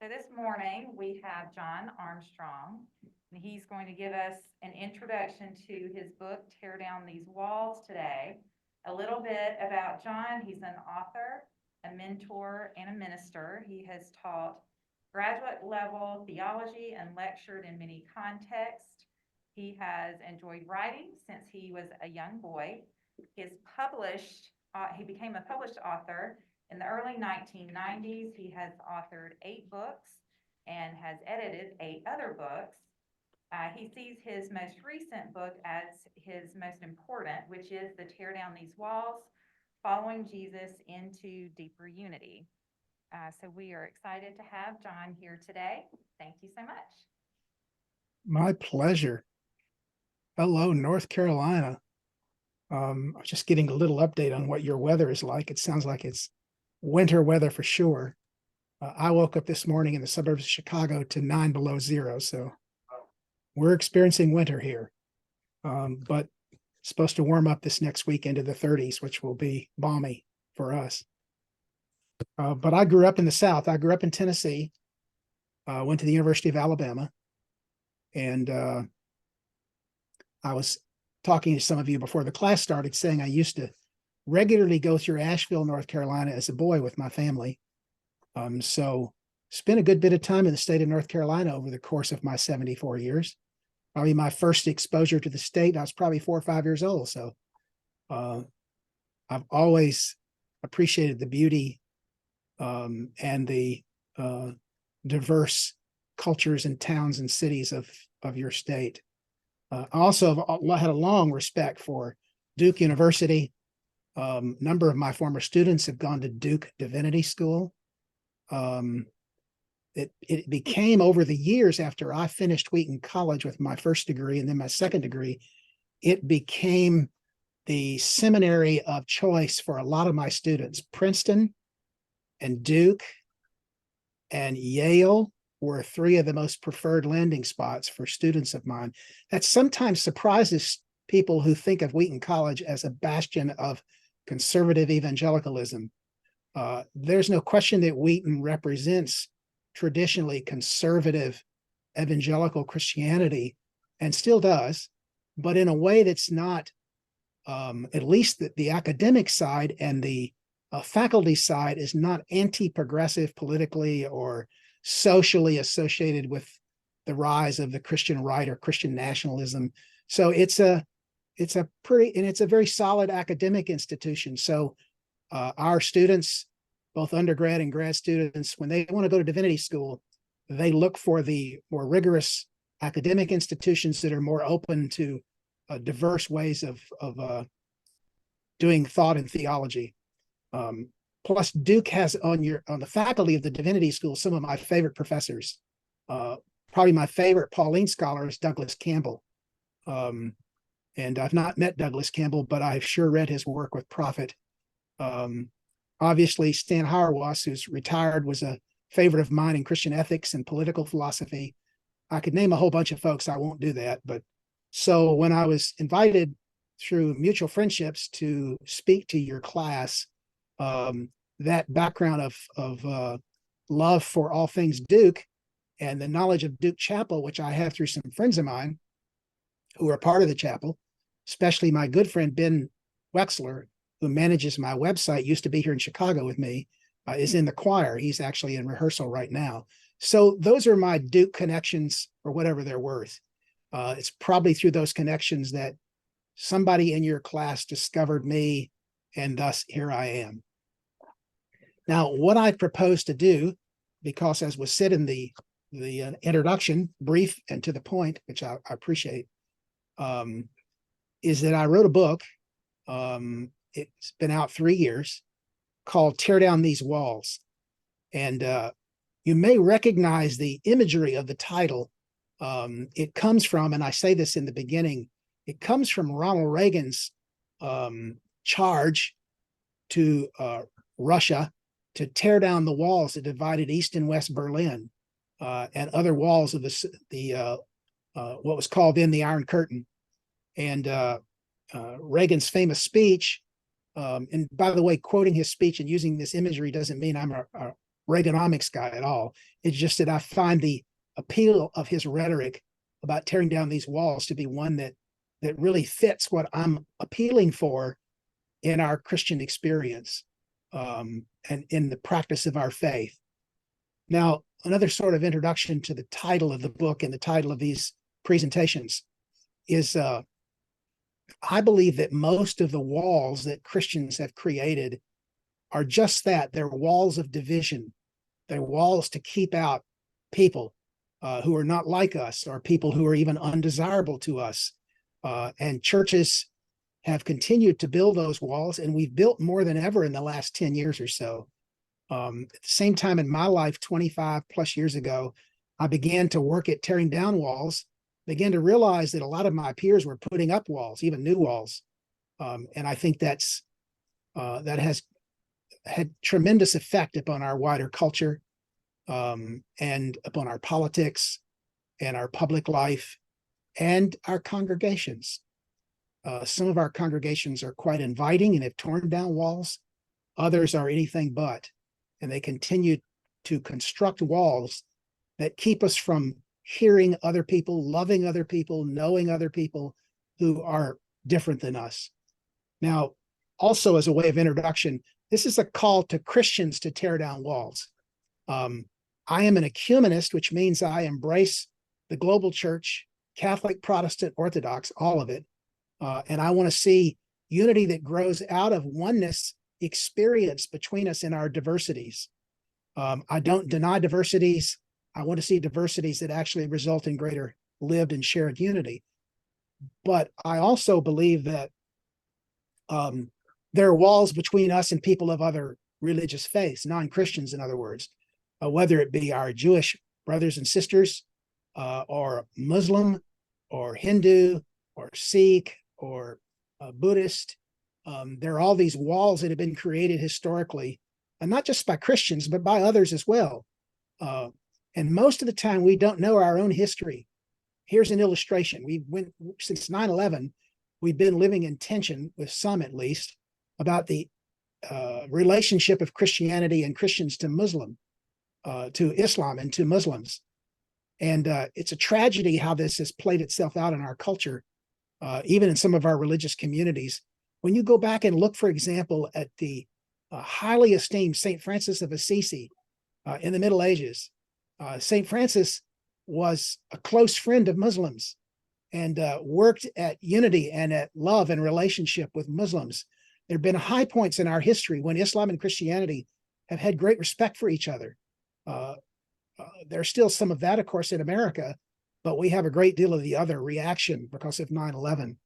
So this morning, we have John Armstrong, and he's going to give us an introduction to his book, Tear Down These Walls today. A little bit about John. He's an author, a mentor, and a minister. He has taught graduate level theology and lectured in many contexts. He has enjoyed writing since he was a young boy. He became a published author in the early 1990s. He has authored 8 books and has edited 8 other books. He sees his most recent book as his most important, which is the Tear Down These Walls, Following Jesus into Deeper Unity. So we are excited to have John here today. Thank you so much. My pleasure. Hello, North Carolina. Just getting a little update on what your weather is like. It sounds like it's winter weather for sure. I woke up this morning in the suburbs of Chicago to 9 below zero, so we're experiencing winter here. But it's supposed to warm up this next week into the 30s, which will be balmy for us. But I grew up in the South. I grew up in Tennessee, went to the University of Alabama, and I was talking to some of you before the class started, saying I used to regularly go through Asheville, North Carolina as a boy with my family. So spent a good bit of time in the state of North Carolina over the course of my 74 years. Probably my first exposure to the state, I was probably 4 or 5 years old. So I've always appreciated the beauty and the diverse cultures and towns and cities of your state. I also have had a long respect for Duke University. A number of my former students have gone to Duke Divinity School. It became, over the years after I finished Wheaton College with my first degree and then my second degree, it became the seminary of choice for a lot of my students. Princeton and Duke and Yale were 3 of the most preferred landing spots for students of mine. That sometimes surprises people who think of Wheaton College as a bastion of conservative evangelicalism. There's no question that Wheaton represents traditionally conservative evangelical Christianity, and still does, but in a way that's not, at least the academic side and the faculty side is not anti-progressive politically or socially associated with the rise of the Christian right or Christian nationalism. So it's a very solid academic institution. So our students, both undergrad and grad students, when they want to go to divinity school, they look for the more rigorous academic institutions that are more open to diverse ways of doing thought and theology. Plus, Duke has on the faculty of the divinity school some of my favorite professors. Probably my favorite Pauline scholar is Douglas Campbell. And I've not met Douglas Campbell, but I've sure read his work with profit. Obviously, Stan Hauerwas, who's retired, was a favorite of mine in Christian ethics and political philosophy. I could name a whole bunch of folks. I won't do that. But so when I was invited through mutual friendships to speak to your class, that background of love for all things Duke and the knowledge of Duke Chapel, which I have through some friends of mine who are part of the chapel, especially my good friend Ben Wexler, who manages my website, used to be here in Chicago with me, is in the choir. He's actually in rehearsal right now. So those are my Duke connections, or whatever they're worth. It's probably through those connections that somebody in your class discovered me, and thus here I am. Now, what I propose to do, because as was said in the introduction, brief and to the point, which I appreciate, is that I wrote a book. It's been out 3 years, called Tear Down These Walls. And you may recognize the imagery of the title. It comes from, and I say this in the beginning, it comes from Ronald Reagan's charge to Russia to tear down the walls that divided East and West Berlin and other walls of what was called then the Iron Curtain. And Reagan's famous speech, and by the way, quoting his speech and using this imagery doesn't mean I'm a Reaganomics guy at all. It's just that I find the appeal of his rhetoric about tearing down these walls to be one that really fits what I'm appealing for in our Christian experience, and in the practice of our faith. Now, another sort of introduction to the title of the book and the title of these presentations is I believe that most of the walls that Christians have created are just that. They're walls of division. They're walls to keep out people who are not like us, or people who are even undesirable to us. And churches have continued to build those walls, and we've built more than ever in the last 10 years or so. At the same time in my life, 25 plus years ago, I began to work at tearing down walls, began to realize that a lot of my peers were putting up walls, even new walls. And I think that has had tremendous effect upon our wider culture, and upon our politics and our public life and our congregations. Some of our congregations are quite inviting and have torn down walls. Others are anything but, and they continue to construct walls that keep us from hearing other people, loving other people, knowing other people who are different than us. Now, also as a way of introduction, this is a call to Christians to tear down walls. I am an ecumenist, which means I embrace the global church, Catholic, Protestant, Orthodox, all of it. And I want to see unity that grows out of oneness experience between us in our diversities. I don't deny diversities. I want to see diversities that actually result in greater lived and shared unity. But I also believe that there are walls between us and people of other religious faiths, non-Christians, in other words, whether it be our Jewish brothers and sisters, or Muslim, or Hindu, or Sikh, or Buddhist. There are all these walls that have been created historically, and not just by Christians, but by others as well. And most of the time, we don't know our own history. Here's an illustration. Since 9/11, we've been living in tension, with some at least, about the relationship of Christianity and Christians to Islam and to Muslims. And it's a tragedy how this has played itself out in our culture, even in some of our religious communities. When you go back and look, for example, at the highly esteemed St. Francis of Assisi in the Middle Ages, St. Francis was a close friend of Muslims and worked at unity and at love and relationship with Muslims. There have been high points in our history when Islam and Christianity have had great respect for each other. There's still some of that, of course, in America, but we have a great deal of the other reaction because of 9/11.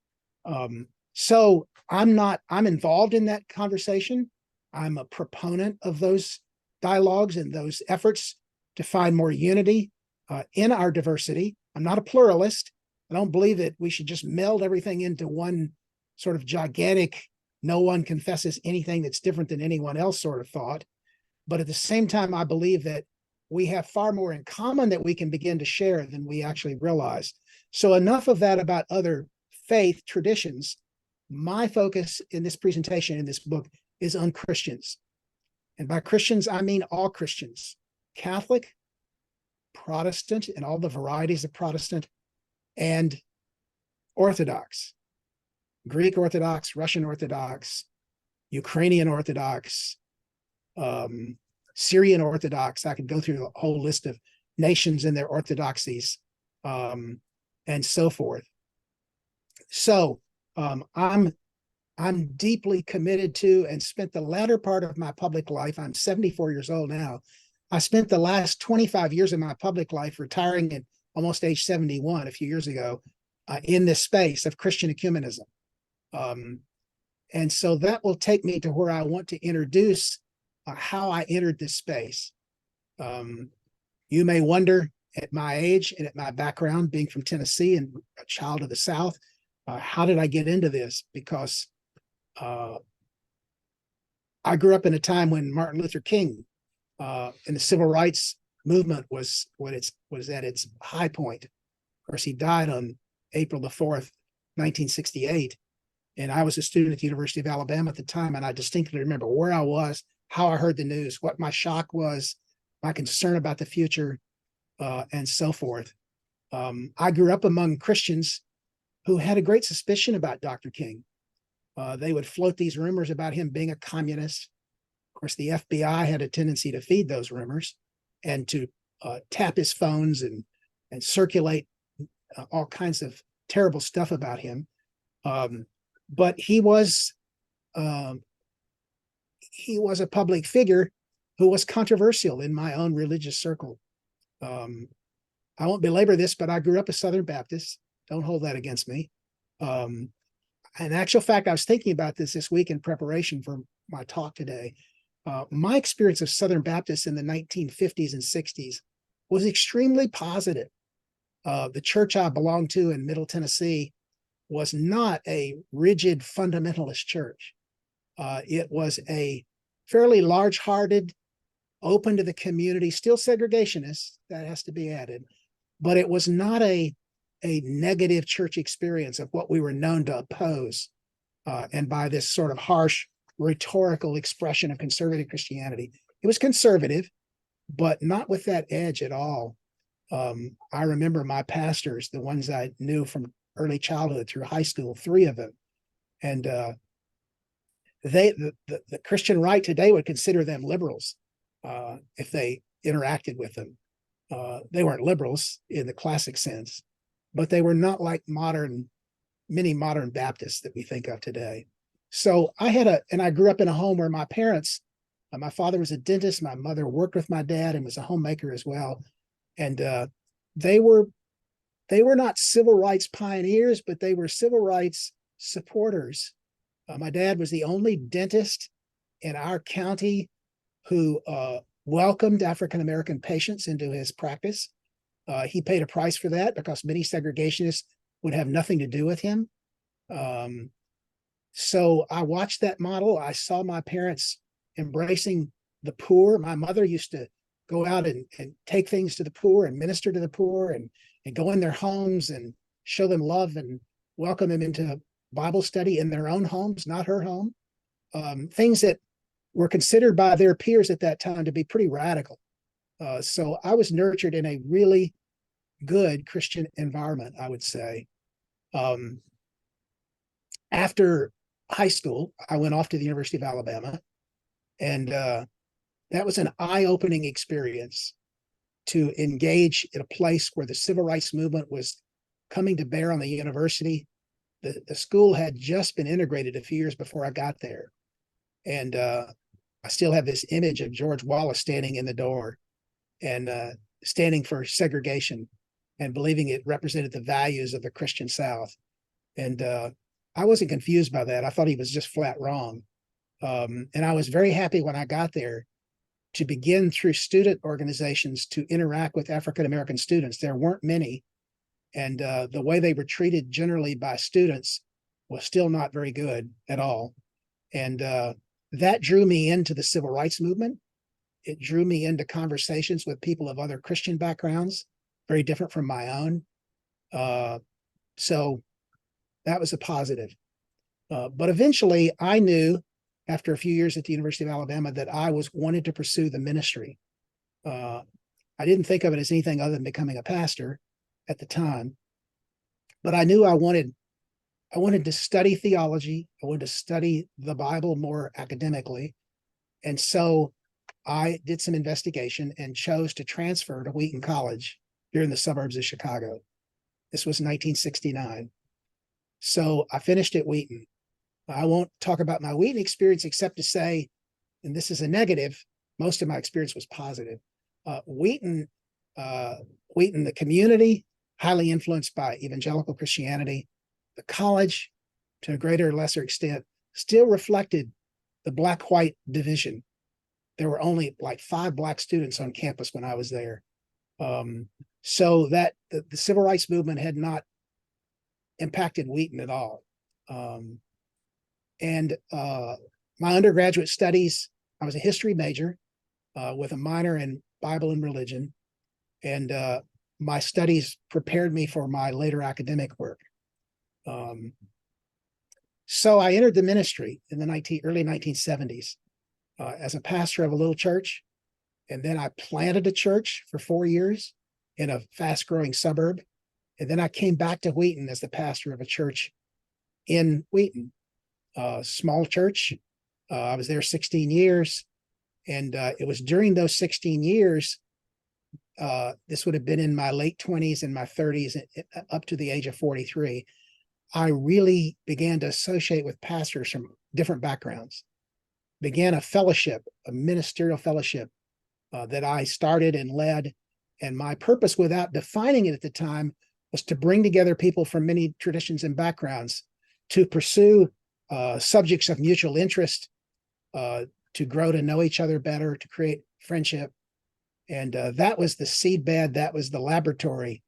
So I'm involved in that conversation. I'm a proponent of those dialogues and those efforts to find more unity in our diversity. I'm not a pluralist. I don't believe that we should just meld everything into one sort of gigantic, no one confesses anything that's different than anyone else sort of thought. But at the same time, I believe that we have far more in common that we can begin to share than we actually realize. So enough of that about other faith traditions. My focus in this presentation, in this book, is on Christians. And by Christians, I mean all Christians, Catholic, Protestant, and all the varieties of Protestant, and Orthodox, Greek Orthodox, Russian Orthodox, Ukrainian Orthodox, Syrian Orthodox. I could go through a whole list of nations and their orthodoxies, and so forth. So I'm deeply committed to, and spent the latter part of my public life, I'm 74 years old now. I spent the last 25 years of my public life, retiring at almost age 71 a few years ago, in this space of Christian ecumenism. And so that will take me to where I want to introduce how I entered this space. You may wonder, at my age and at my background, being from Tennessee and a child of the South, how did I get into this? Because I grew up in a time when Martin Luther King and the civil rights movement was at its high point. Of course, he died on April the 4th, 1968. And I was a student at the University of Alabama at the time, and I distinctly remember where I was, how I heard the news, what my shock was, my concern about the future, and so forth. I grew up among Christians who had a great suspicion about Dr. King. They would float these rumors about him being a communist. Of course, the FBI had a tendency to feed those rumors and to tap his phones and circulate all kinds of terrible stuff about him. But he was a public figure who was controversial in my own religious circle. I won't belabor this, but I grew up a Southern Baptist. Don't hold that against me. In actual fact, I was thinking about this week in preparation for my talk today. My experience of Southern Baptists in the 1950s and 60s was extremely positive. The church I belonged to in Middle Tennessee was not a rigid fundamentalist church. It was a fairly large-hearted, open to the community, still segregationist, that has to be added, but it was not a negative church experience of what we were known to oppose, and by this sort of harsh rhetorical expression of conservative Christianity. It was conservative, but not with that edge at all. I remember my pastors, the ones I knew from early childhood through high school, 3 of them, and the Christian right today would consider them liberals if they interacted with them. They weren't liberals in the classic sense, but they were not like many modern Baptists that we think of today. So I grew up in a home where my parents, my father was a dentist, my mother worked with my dad and was a homemaker as well. And they were not civil rights pioneers, but they were civil rights supporters. My dad was the only dentist in our county who welcomed African-American patients into his practice. He paid a price for that because many segregationists would have nothing to do with him. So I watched that model. I saw my parents embracing the poor. My mother used to go out and take things to the poor and minister to the poor and go in their homes and show them love and welcome them into Bible study in their own homes, not her home. Things that were considered by their peers at that time to be pretty radical. So I was nurtured in a really good Christian environment, I would say. After high school, I went off to the University of Alabama, and that was an eye-opening experience to engage in a place where the civil rights movement was coming to bear on the university. The school had just been integrated a few years before I got there. And I still have this image of George Wallace standing in the door and standing for segregation and believing it represented the values of the Christian South. And I wasn't confused by that. I thought he was just flat wrong. And I was very happy when I got there to begin through student organizations to interact with African-American students. There weren't many. And the way they were treated generally by students was still not very good at all. And that drew me into the civil rights movement. It drew me into conversations with people of other Christian backgrounds, very different from my own. So that was a positive. But eventually I knew after a few years at the University of Alabama that I wanted to pursue the ministry. I didn't think of it as anything other than becoming a pastor at the time, but I knew I wanted to study theology. I wanted to study the Bible more academically. And so I did some investigation and chose to transfer to Wheaton College here in the suburbs of Chicago. This was 1969. So I finished at Wheaton. I won't talk about my Wheaton experience except to say, and this is a negative, most of my experience was positive. Wheaton, the community, highly influenced by evangelical Christianity. The college, to a greater or lesser extent, still reflected the black-white division. There were only like 5 black students on campus when I was there. So that the civil rights movement had not impacted Wheaton at all. And my undergraduate studies, I was a history major with a minor in Bible and religion. And my studies prepared me for my later academic work. So I entered the ministry in the early 1970s as a pastor of a little church. And then I planted a church for 4 years in a fast growing suburb. And then I came back to Wheaton as the pastor of a church in Wheaton, a small church. I was there 16 years. And it was during those 16 years, this would have been in my late 20s and my 30s, up to the age of 43. I really began to associate with pastors from different backgrounds, began a fellowship, a ministerial fellowship that I started and led. And my purpose, without defining it at the time, was to bring together people from many traditions and backgrounds to pursue subjects of mutual interest, to grow to know each other better, to create friendship. And that was the seedbed, that was the laboratory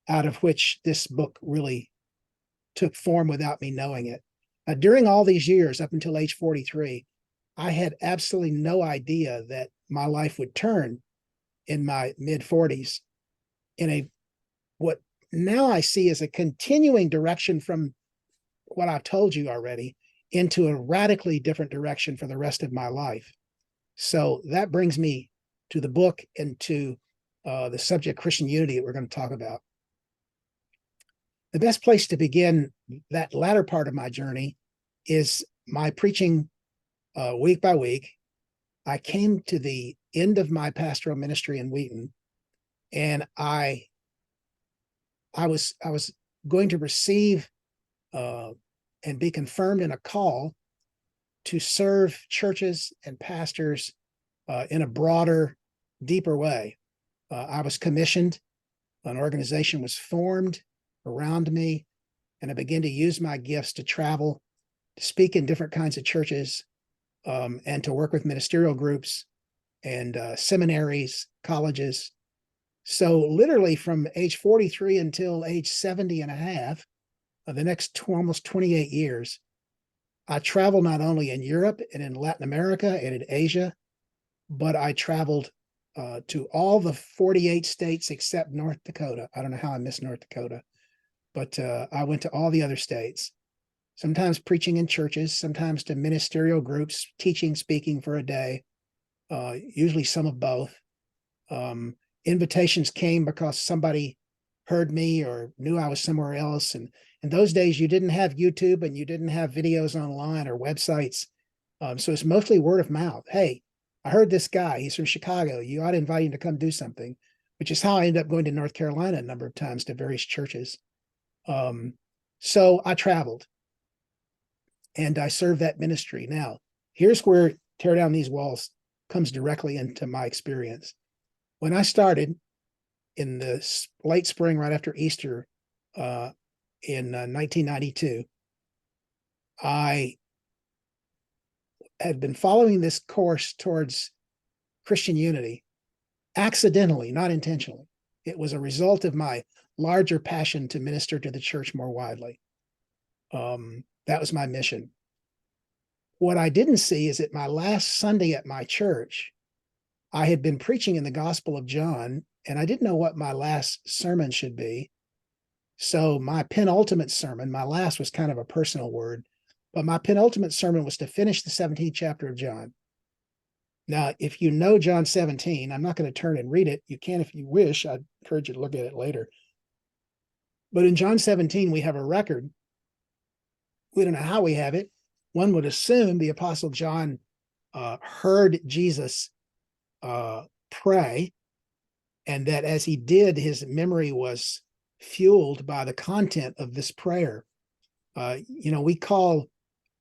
out of which this book really took form without me knowing it. During all these years, up until age 43, I had absolutely no idea that my life would turn in my mid 40s in what now I see as a continuing direction from what I've told you already into a radically different direction for the rest of my life. So that brings me to the book and to the subject Christian unity that we're going to talk about. The best place to begin that latter part of my journey is my preaching week by week. I came to the end of my pastoral ministry in Wheaton, and I was going to receive and be confirmed in a call to serve churches and pastors in a broader, deeper way. I was commissioned, an organization was formed around me, and I began to use my gifts to travel, to speak in different kinds of churches, and to work with ministerial groups and seminaries, colleges. So literally from age 43 until age 70 and a half, of the next almost 28 years, I traveled not only in Europe and in Latin America and in Asia, but I traveled to all the 48 states except North Dakota. I don't know how I missed North Dakota, but I went to all the other states, sometimes preaching in churches, sometimes to ministerial groups, teaching, speaking for a day, usually some of both. Invitations came because somebody heard me or knew I was somewhere else. And in those days, you didn't have YouTube and you didn't have videos online or websites. So it's mostly word of mouth. Hey, I heard this guy, he's from Chicago. You ought to invite him to come do something, which is how I ended up going to North Carolina a number of times to various churches. So I traveled and I served that ministry. Now, here's where Tear Down These Walls comes directly into my experience. When I started in the late spring, right after Easter, in 1992, I had been following this course towards Christian unity accidentally, not intentionally. It was a result of my larger passion to minister to the church more widely. That was my mission. What I didn't see is that my last Sunday at my church, I had been preaching in the Gospel of John, and I didn't know what my last sermon should be. So my penultimate sermon, my last was kind of a personal word, but my penultimate sermon was to finish the 17th chapter of John. Now, if you know John 17, I'm not going to turn and read it. You can if you wish. I'd encourage you to look at it later. But in John 17, we have a record. We don't know how we have it. One would assume the Apostle John heard Jesus pray, and that as he did, his memory was fueled by the content of this prayer. We call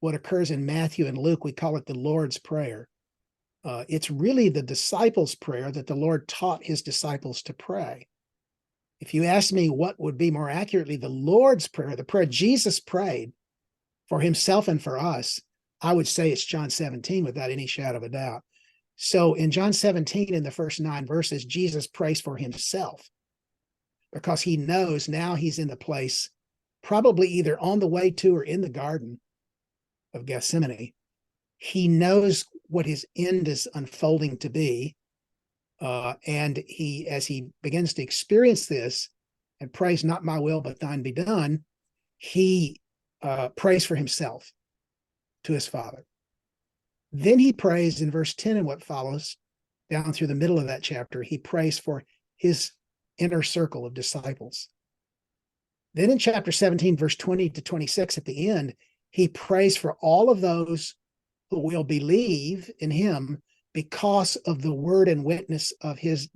what occurs in Matthew and Luke, we call it the Lord's Prayer. It's really the disciples' prayer that the Lord taught his disciples to pray. If you ask me what would be more accurately the Lord's Prayer, the prayer Jesus prayed for himself and for us, I would say it's John 17 without any shadow of a doubt. So in John 17, in the first 9 verses, Jesus prays for himself because he knows now he's in the place, probably either on the way to or in the Garden of Gethsemane. He knows what his end is unfolding to be. And as he begins to experience this and prays, not my will, but thine be done, he prays for himself to his Father. Then he prays in verse 10 and what follows, down through the middle of that chapter, he prays for his inner circle of disciples. Then in chapter 17, verse 20 to 26 at the end, he prays for all of those who will believe in him because of the word and witness of his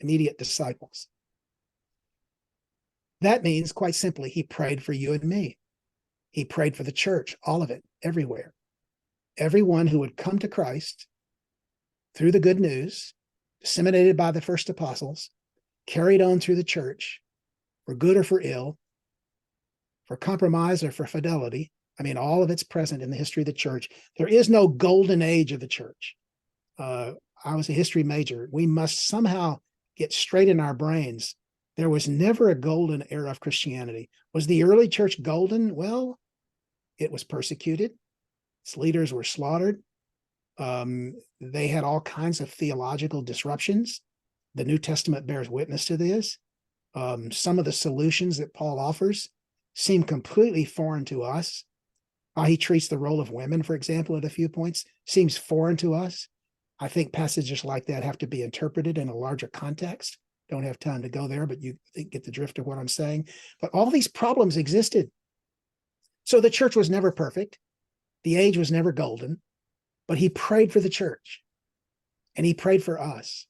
immediate disciples. That means, quite simply, he prayed for you and me. He prayed for the church, all of it, everywhere. Everyone who would come to Christ through the good news, disseminated by the first apostles, carried on through the church, for good or for ill, for compromise or for fidelity. I mean, all of it's present in the history of the church. There is no golden age of the church. I was a history major. We must somehow get straight in our brains. There was never a golden era of Christianity. Was the early church golden? Well, it was persecuted. Its leaders were slaughtered. They had all kinds of theological disruptions. The New Testament bears witness to this. Some of the solutions that Paul offers seem completely foreign to us. How he treats the role of women, for example, at a few points, seems foreign to us. I think passages like that have to be interpreted in a larger context. Don't have time to go there, but you get the drift of what I'm saying. But all these problems existed. So the church was never perfect. The age was never golden, but he prayed for the church and he prayed for us.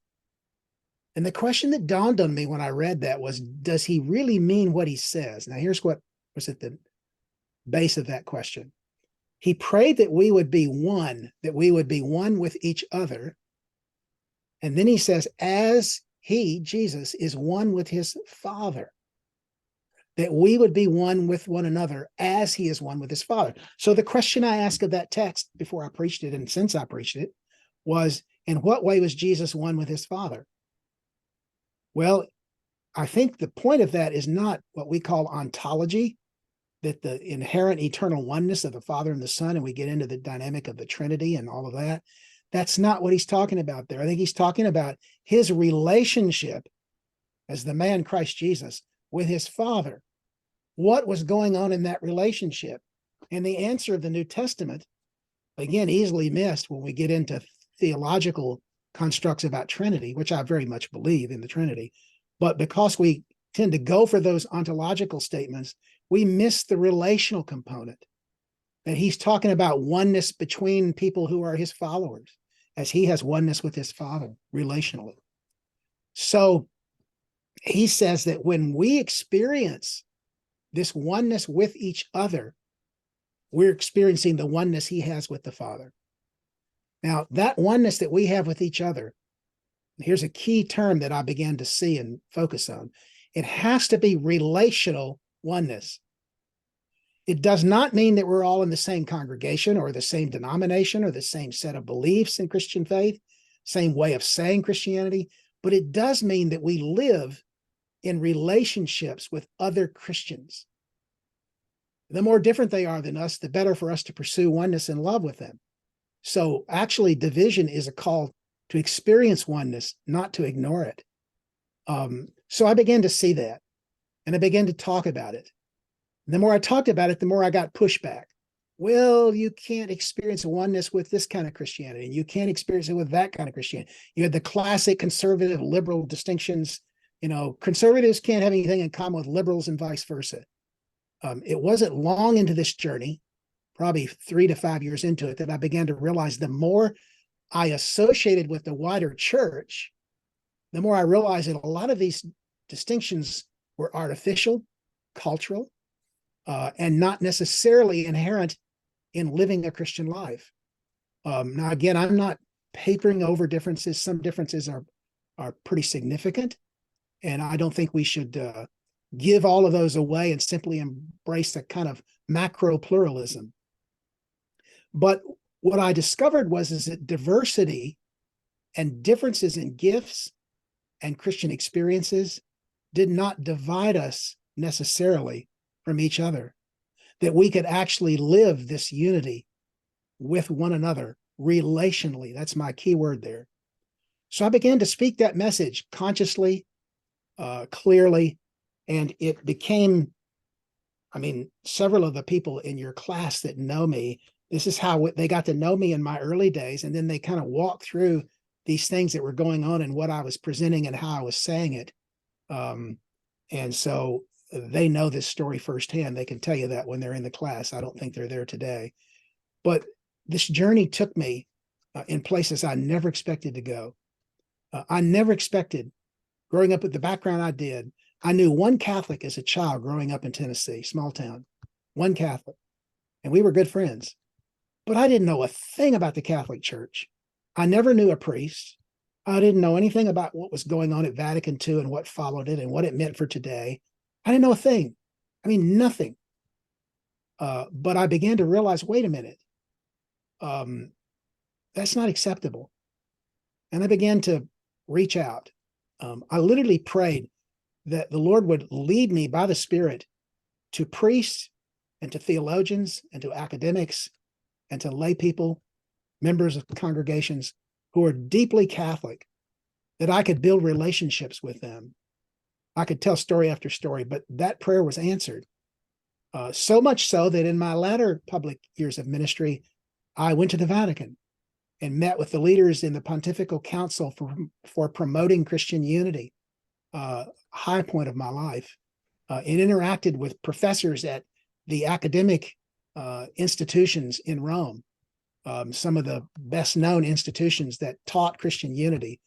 And the question that dawned on me when I read that was, does he really mean what he says? Now, here's what was at the base of that question. He prayed that we would be one with each other. And then he says, as he, Jesus, is one with his Father, that we would be one with one another as he is one with his Father. So the question I asked of that text before I preached it, and since I preached it, was, in what way was Jesus one with his Father? Well, I think the point of that is not what we call ontology, that the inherent eternal oneness of the Father and the Son, and we get into the dynamic of the Trinity and all of that. That's not what he's talking about there. I think he's talking about his relationship as the man Christ Jesus with his Father. What was going on in that relationship? And the answer of the New Testament, again, easily missed when we get into theological constructs about Trinity, which I very much believe in the Trinity. But because we tend to go for those ontological statements, we miss the relational component. And he's talking about oneness between people who are his followers, as he has oneness with his Father relationally. So he says that when we experience this oneness with each other, we're experiencing the oneness he has with the Father. Now, that oneness that we have with each other, here's a key term that I began to see and focus on. It has to be relational oneness. It does not mean that we're all in the same congregation or the same denomination or the same set of beliefs in Christian faith, same way of saying Christianity, but it does mean that we live in relationships with other Christians. The more different they are than us, the better for us to pursue oneness and love with them. So actually, division is a call to experience oneness, not to ignore it. So I began to see that, and I began to talk about it. And the more I talked about it, the more I got pushback. Well, you can't experience oneness with this kind of Christianity. You can't experience it with that kind of Christianity. You had the classic conservative liberal distinctions. You know, conservatives can't have anything in common with liberals and vice versa. It wasn't long into this journey, probably 3 to 5 years into it, that I began to realize the more I associated with the wider church, the more I realized that a lot of these distinctions were artificial, cultural, and not necessarily inherent in living a Christian life. Now, again, I'm not papering over differences. Some differences are pretty significant, and I don't think we should give all of those away and simply embrace a kind of macro pluralism. But what I discovered is that diversity and differences in gifts and Christian experiences did not divide us necessarily from each other, that we could actually live this unity with one another relationally. That's my key word there. So I began to speak that message consciously, clearly, and it became, several of the people in your class that know me, this is how they got to know me in my early days. And then they kind of walked through these things that were going on and what I was presenting and how I was saying it. And so they know this story firsthand. They can tell you that when they're in the class. I don't think they're there today. But this journey took me in places I never expected to go. I never expected, growing up with the background I did, I knew one Catholic as a child growing up in Tennessee, small town, one Catholic, and we were good friends. But I didn't know a thing about the Catholic Church. I never knew a priest. I didn't know anything about what was going on at Vatican II and what followed it and what it meant for today. I didn't know a thing. I mean, nothing. But I began to realize, wait a minute, that's not acceptable. And I began to reach out. I literally prayed that the Lord would lead me by the Spirit to priests and to theologians and to academics and to lay people, members of congregations who are deeply Catholic, that I could build relationships with them. I could tell story after story, but that prayer was answered. So much so that in my latter public years of ministry, I went to the Vatican and met with the leaders in the Pontifical Council for promoting Christian unity, high point of my life, and interacted with professors at the academic institutions in Rome, some of the best known institutions that taught Christian unity.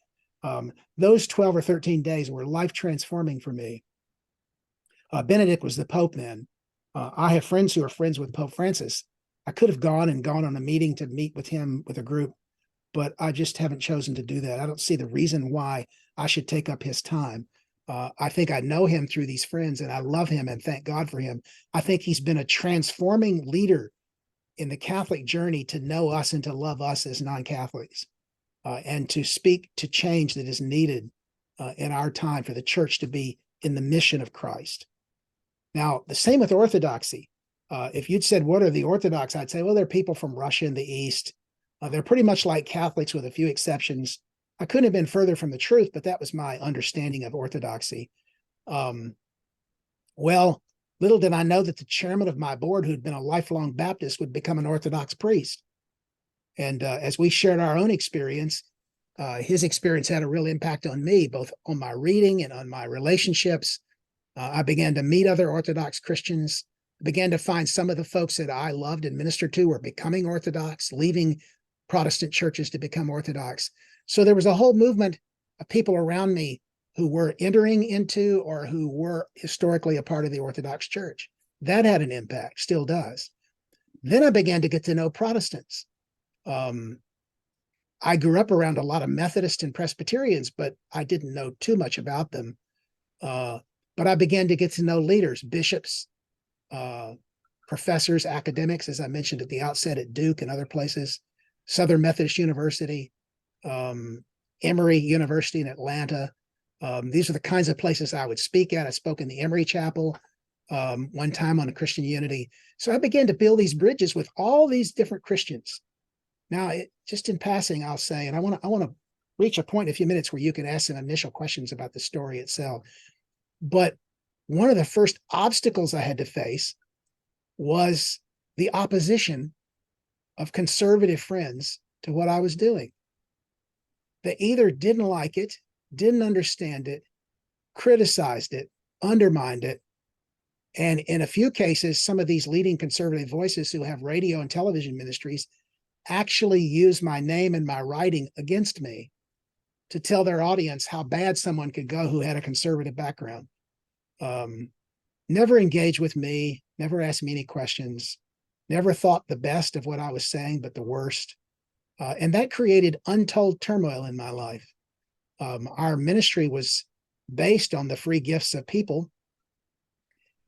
Those 12 or 13 days were life transforming for me. Benedict was the Pope then. I have friends who are friends with Pope Francis. I could have gone on a meeting to meet with him with a group, but I just haven't chosen to do that. I don't see the reason why I should take up his time. I think I know him through these friends, and I love him and thank God for him. I think he's been a transforming leader in the Catholic journey to know us and to love us as non-Catholics, and to speak to change that is needed in our time for the church to be in the mission of Christ. Now, the same with Orthodoxy. If you'd said, what are the Orthodox? I'd say, well, they're people from Russia and the East. They're pretty much like Catholics with a few exceptions. I couldn't have been further from the truth, but that was my understanding of Orthodoxy. Well, little did I know that the chairman of my board, who'd been a lifelong Baptist, would become an Orthodox priest. And as we shared our own experience, his experience had a real impact on me, both on my reading and on my relationships. I began to meet other Orthodox Christians, began to find some of the folks that I loved and ministered to were becoming Orthodox, leaving Protestant churches to become Orthodox. So there was a whole movement of people around me who were entering into or who were historically a part of the Orthodox Church. That had an impact, still does. Then I began to get to know Protestants. I grew up around a lot of Methodists and Presbyterians, but I didn't know too much about them. But I began to get to know leaders, bishops, professors, academics, as I mentioned at the outset at Duke and other places, Southern Methodist University, Emory University in Atlanta. These are the kinds of places I would speak at. I spoke in the Emory Chapel one time on a Christian unity. So I began to build these bridges with all these different Christians. Now, just in passing, I'll say, and I want to reach a point in a few minutes where you can ask some initial questions about the story itself. But one of the first obstacles I had to face was the opposition of conservative friends to what I was doing. They either didn't like it, didn't understand it, criticized it, undermined it. And in a few cases, some of these leading conservative voices who have radio and television ministries actually use my name and my writing against me to tell their audience how bad someone could go who had a conservative background. Never engaged with me, never asked me any questions, never thought the best of what I was saying, but the worst. And that created untold turmoil in my life. Our ministry was based on the free gifts of people.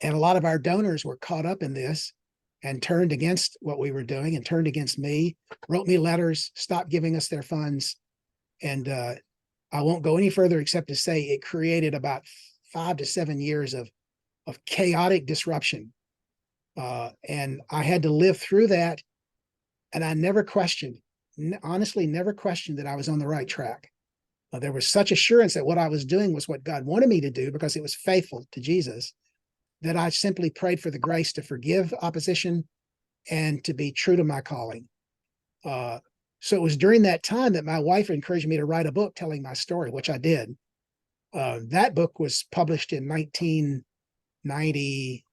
And a lot of our donors were caught up in this and turned against what we were doing and turned against me, wrote me letters, stopped giving us their funds. And I won't go any further except to say it created about 5 to 7 years of chaotic disruption. And I had to live through that. And I never questioned, honestly, never questioned that I was on the right track. There was such assurance that what I was doing was what God wanted me to do because it was faithful to Jesus, that I simply prayed for the grace to forgive opposition and to be true to my calling. So it was during that time that my wife encouraged me to write a book telling my story, which I did. That book was published in 1990.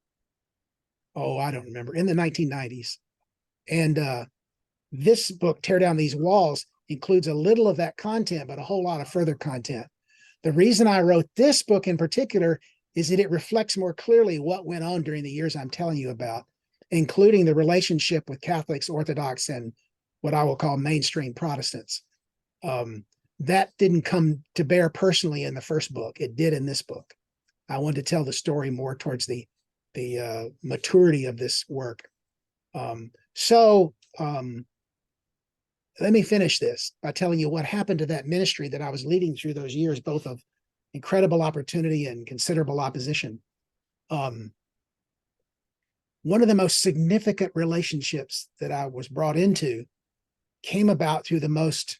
Oh, I don't remember, in the 1990s. And this book, Tear Down These Walls, includes a little of that content, but a whole lot of further content. The reason I wrote this book in particular is that it reflects more clearly what went on during the years I'm telling you about, including the relationship with Catholics, Orthodox, and what I will call mainstream Protestants. That didn't come to bear personally in the first book. It did in this book. I wanted to tell the story more towards the maturity of this work. Let me finish this by telling you what happened to that ministry that I was leading through those years, both of incredible opportunity and considerable opposition. One of the most significant relationships that I was brought into came about through the most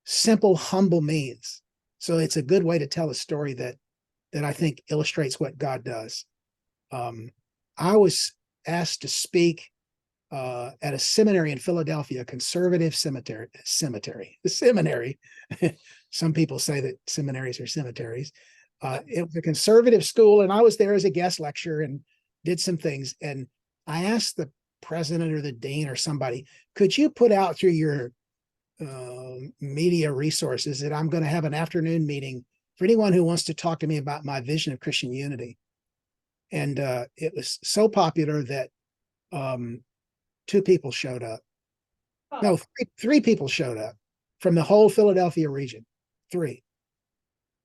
simple, humble means. So it's a good way to tell a story that I think illustrates what God does. I was asked to speak at a seminary in Philadelphia, a conservative seminary. Some people say that seminaries are cemeteries. It was a conservative school, and I was there as a guest lecturer and did some things. And I asked the president or the dean or somebody, could you put out through your media resources that I'm going to have an afternoon meeting for anyone who wants to talk to me about my vision of Christian unity? And it was so popular that two people showed up. No, three people showed up from the whole Philadelphia region. Three.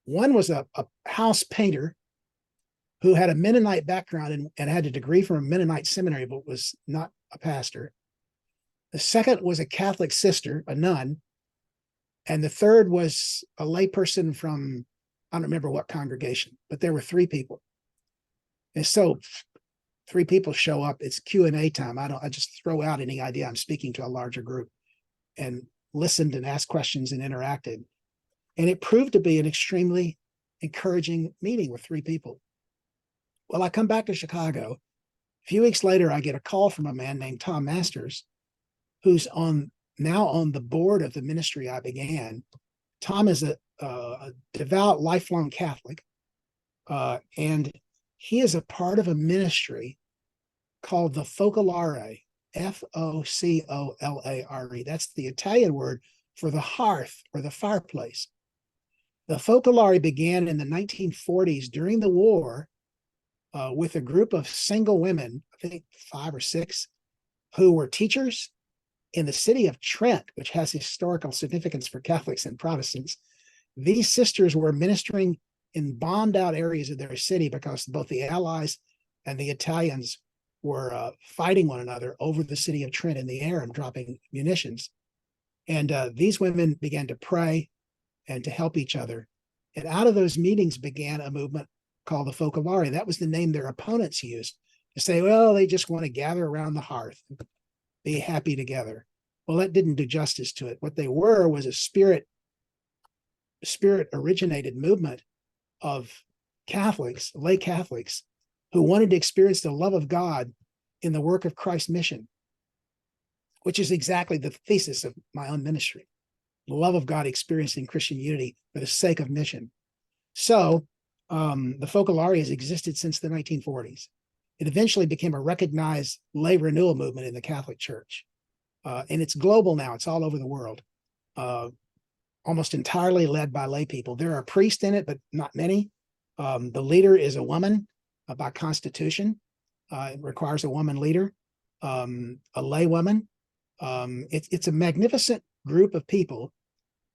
One was a house painter who had a Mennonite background and had a degree from a Mennonite seminary, but was not a pastor. The second was a Catholic sister, a nun. And the third was a layperson from, I don't remember what congregation, but there were three people. And so three people show up, it's Q&A time. I just throw out any idea I'm speaking to a larger group, and listened and asked questions and interacted. And it proved to be an extremely encouraging meeting with three people. Well, I come back to Chicago. A few weeks later, I get a call from a man named Tom Masters, who's now on the board of the ministry I began. Tom is a devout, lifelong Catholic, and he is a part of a ministry called the Focolare, Focolare. That's the Italian word for the hearth or the fireplace. The Focolare began in the 1940s during the war with a group of single women, I think 5 or 6, who were teachers in the city of Trent, which has historical significance for Catholics and Protestants. These sisters were ministering in bombed out areas of their city because both the Allies and the Italians were fighting one another over the city of Trent in the air and dropping munitions. And these women began to pray and to help each other. And out of those meetings began a movement called the Focolare. That was the name their opponents used to say, well, they just want to gather around the hearth, be happy together. Well, that didn't do justice to it. What they were was a spirit originated movement of Catholics, lay Catholics, who wanted to experience the love of God in the work of Christ's mission, which is exactly the thesis of my own ministry. The love of God experienced in Christian unity for the sake of mission. So the Focolare has existed since the 1940s. It eventually became a recognized lay renewal movement in the Catholic Church. And it's global now. It's all over the world. Almost entirely led by lay people. There are priests in it, but not many. The leader is a woman by constitution. It requires a woman leader, a lay woman. It's a magnificent group of people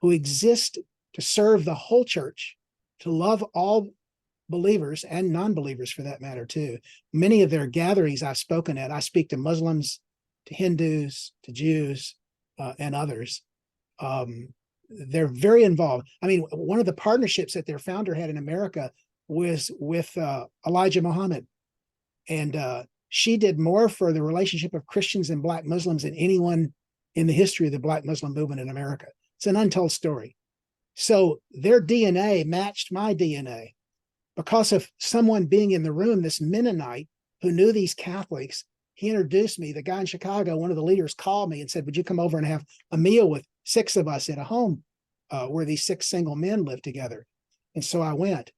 who exist to serve the whole church, to love all believers and non-believers for that matter too. Many of their gatherings I've spoken at, I speak to Muslims, to Hindus, to Jews, and others. They're very involved. I mean, one of the partnerships that their founder had in America was with Elijah Muhammad. And she did more for the relationship of Christians and Black Muslims than anyone in the history of the Black Muslim movement in America. It's an untold story. So their DNA matched my DNA because of someone being in the room, this Mennonite who knew these Catholics he introduced me. The guy in Chicago, one of the leaders, called me and said, would you come over and have a meal with 6 of us at a home where these 6 single men live together? And so I went,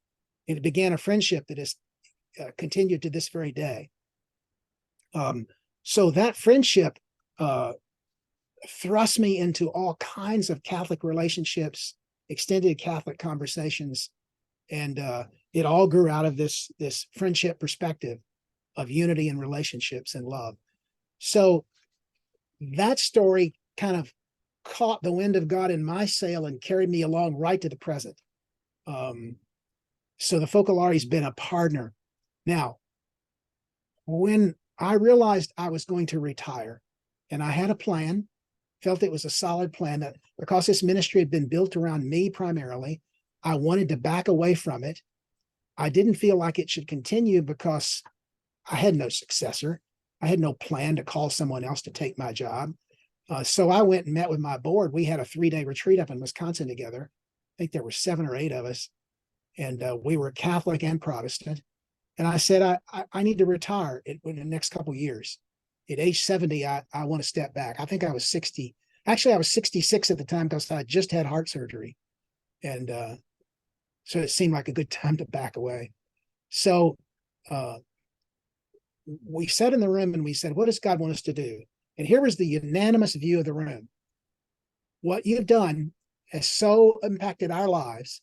and it began a friendship that has continued to this very day. So that friendship thrust me into all kinds of Catholic relationships, extended Catholic conversations, and it all grew out of this friendship perspective of unity and relationships and love. So that story kind of caught the wind of God in my sail and carried me along right to the present. So the Focolari's been a partner. Now, when I realized I was going to retire, and I had a plan, felt it was a solid plan, that because this ministry had been built around me primarily, I wanted to back away from it. I didn't feel like it should continue because I had no successor. I had no plan to call someone else to take my job. So I went and met with my board. We had a 3-day retreat up in Wisconsin together. I think there were 7 or 8 of us, and we were Catholic and Protestant. And I said, I need to retire in the next couple of years. At age 70, I want to step back. I think I was 60. Actually, I was 66 at the time because I just had heart surgery. And so it seemed like a good time to back away. So we sat in the room and we said, what does God want us to do? And here was the unanimous view of the room. What you've done has so impacted our lives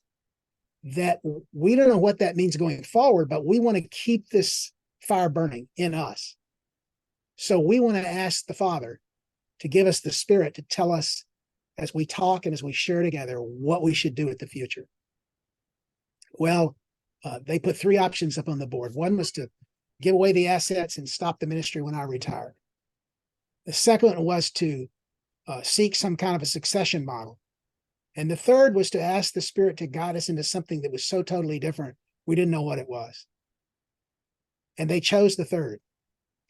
that we don't know what that means going forward, but we want to keep this fire burning in us. So we want to ask the Father to give us the Spirit to tell us as we talk and as we share together what we should do with the future. Well, they put 3 options up on the board. One was to give away the assets and stop the ministry when I retired. The second one was to seek some kind of a succession model. And the third was to ask the Spirit to guide us into something that was so totally different, we didn't know what it was. And they chose the third.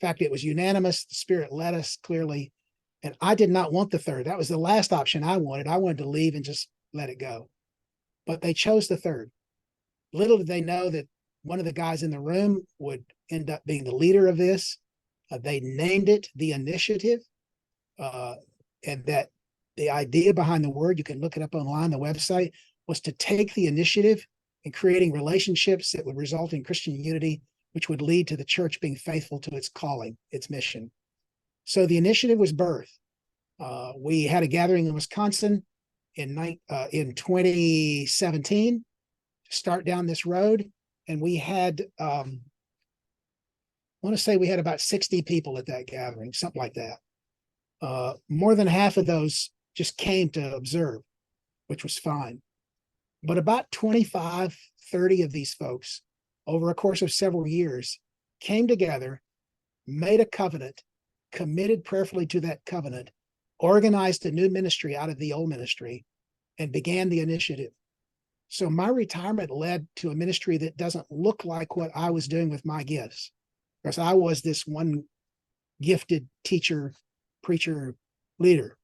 In fact, it was unanimous. The Spirit led us clearly. And I did not want the third. That was the last option I wanted. I wanted to leave and just let it go. But they chose the third. Little did they know that one of the guys in the room would end up being the leader of this. They named it the initiative, and that the idea behind the word, you can look it up online, the website, was to take the initiative in creating relationships that would result in Christian unity, which would lead to the church being faithful to its calling, its mission. So the initiative was birthed. We had a gathering in Wisconsin in 2017 to start down this road. And we had, I want to say we had about 60 people at that gathering, something like that. More than half of those just came to observe, which was fine. But about 25, 30 of these folks over a course of several years came together, made a covenant, committed prayerfully to that covenant, organized a new ministry out of the old ministry, and began the initiative. So my retirement led to a ministry that doesn't look like what I was doing with my gifts, because I was this one gifted teacher, preacher, leader.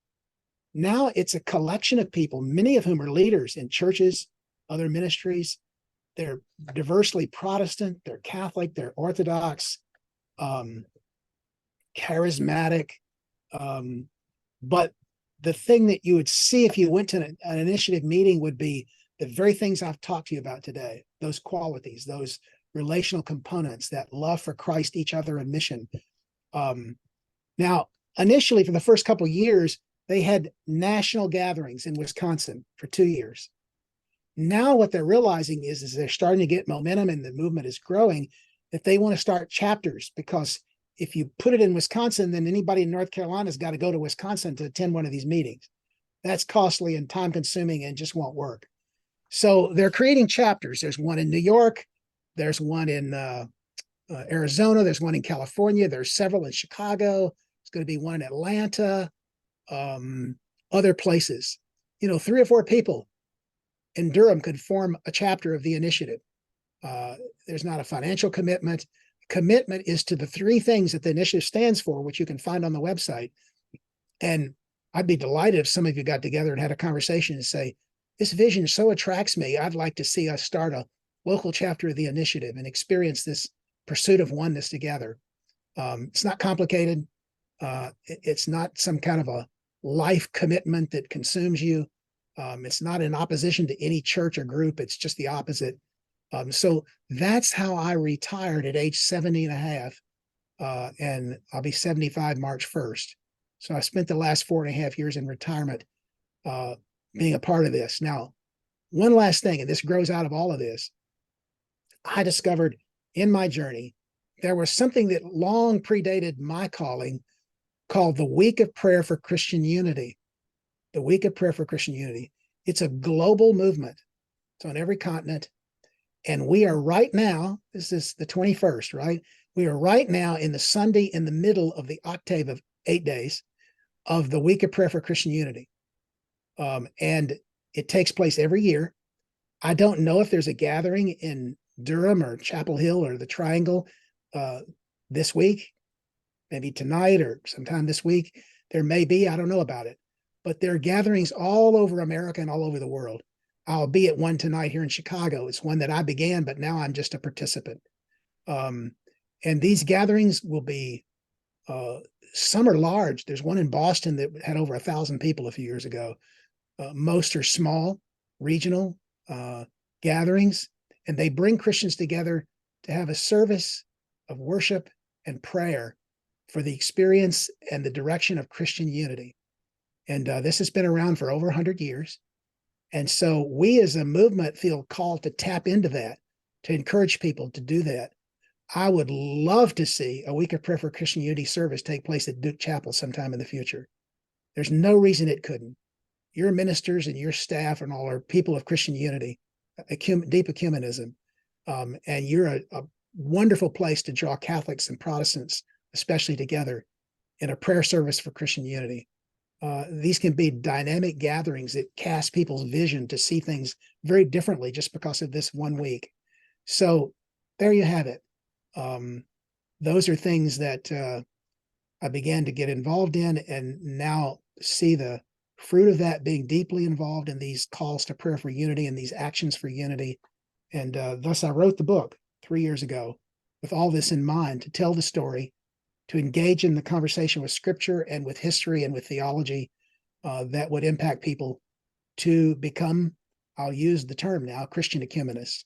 Now it's a collection of people, many of whom are leaders in churches, other ministries. They're diversely Protestant, they're Catholic, they're Orthodox, charismatic. But the thing that you would see if you went to an initiative meeting would be the very things I've talked to you about today, those qualities, those relational components, that love for Christ, each other, and mission. Now, initially, for the first couple of years, they had national gatherings in Wisconsin for 2 years. Now what they're realizing is they're starting to get momentum and the movement is growing, that they want to start chapters, because if you put it in Wisconsin, then anybody in North Carolina has got to go to Wisconsin to attend one of these meetings. That's costly and time consuming and just won't work. So they're creating chapters. There's one in New York. There's one in Arizona. There's one in California. There's several in Chicago. There's going to be one in Atlanta, other places. 3 or 4 people in Durham could form a chapter of the initiative. There's not a financial commitment. Commitment is to the 3 things that the initiative stands for, which you can find on the website. And I'd be delighted if some of you got together and had a conversation and say, this vision so attracts me, I'd like to see us start a local chapter of the initiative and experience this pursuit of oneness together. It's not complicated. It's not some kind of a life commitment that consumes you. It's not in opposition to any church or group. It's just the opposite. So that's how I retired at age 70 and a half. And I'll be 75 March 1st. So I spent the last 4.5 years in retirement being a part of this. Now, one last thing, and this grows out of all of this. I discovered in my journey, there was something that long predated my calling called the Week of Prayer for Christian Unity. The Week of Prayer for Christian Unity. It's a global movement. It's on every continent. And we are right now, this is the 21st, right? We are right now in the Sunday in the middle of the octave of 8 days of the Week of Prayer for Christian Unity. And it takes place every year. I don't know if there's a gathering in Durham or Chapel Hill or the Triangle this week, maybe tonight or sometime this week. There may be, I don't know about it, but there are gatherings all over America and all over the world. I'll be at one tonight here in Chicago. It's one that I began, but now I'm just a participant. And these gatherings will be, some are large. There's one in Boston that had over 1,000 people a few years ago. Most are small, regional gatherings, and they bring Christians together to have a service of worship and prayer for the experience and the direction of Christian unity. And this has been around for over 100 years. And so we as a movement feel called to tap into that, to encourage people to do that. I would love to see a Week of Prayer for Christian Unity service take place at Duke Chapel sometime in the future. There's no reason it couldn't. Your ministers and your staff and all are people of Christian unity, deep ecumenism. And you're a wonderful place to draw Catholics and Protestants, especially together in a prayer service for Christian unity. These can be dynamic gatherings that cast people's vision to see things very differently just because of this 1 week. So there you have it. Those are things that I began to get involved in and now see the fruit of that being deeply involved in these calls to prayer for unity and these actions for unity. And thus I wrote the book 3 years ago with all this in mind, to tell the story, to engage in the conversation with scripture and with history and with theology that would impact people to become, I'll use the term now, Christian ecumenists.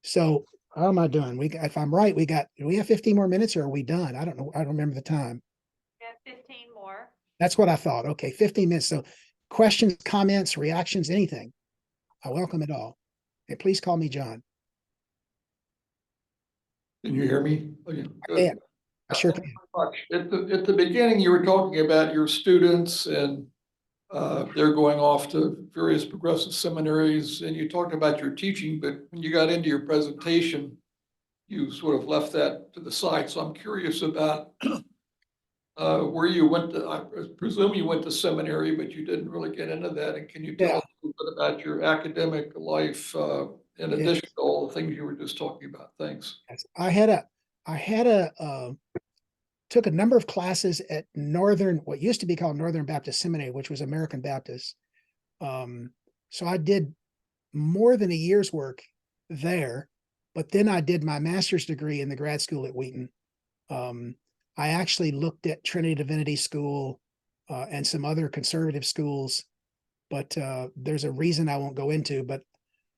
So how am I doing? If I'm right, do we have 15 more minutes or are we done? I don't know. I don't remember the time. We have 15 more. That's what I thought. Okay, 15 minutes. So questions, comments, reactions, anything. I welcome it all. And please call me John. Can you hear me? Okay, good. Yeah, I sure Thank can. you very much. At the beginning, you were talking about your students and they're going off to various progressive seminaries, and you talked about your teaching, but when you got into your presentation, you sort of left that to the side. So I'm curious about where you went to. I presume you went to seminary, but you didn't really get into that. And can you tell Yeah. us a little bit about your academic life in addition to all the things you were just talking about? Thanks. Yes. Took a number of classes at what used to be called Northern Baptist Seminary, which was American Baptist. So I did more than a year's work there, but then I did my master's degree in the grad school at Wheaton. I actually looked at Trinity Divinity School and some other conservative schools, but there's a reason I won't go into. But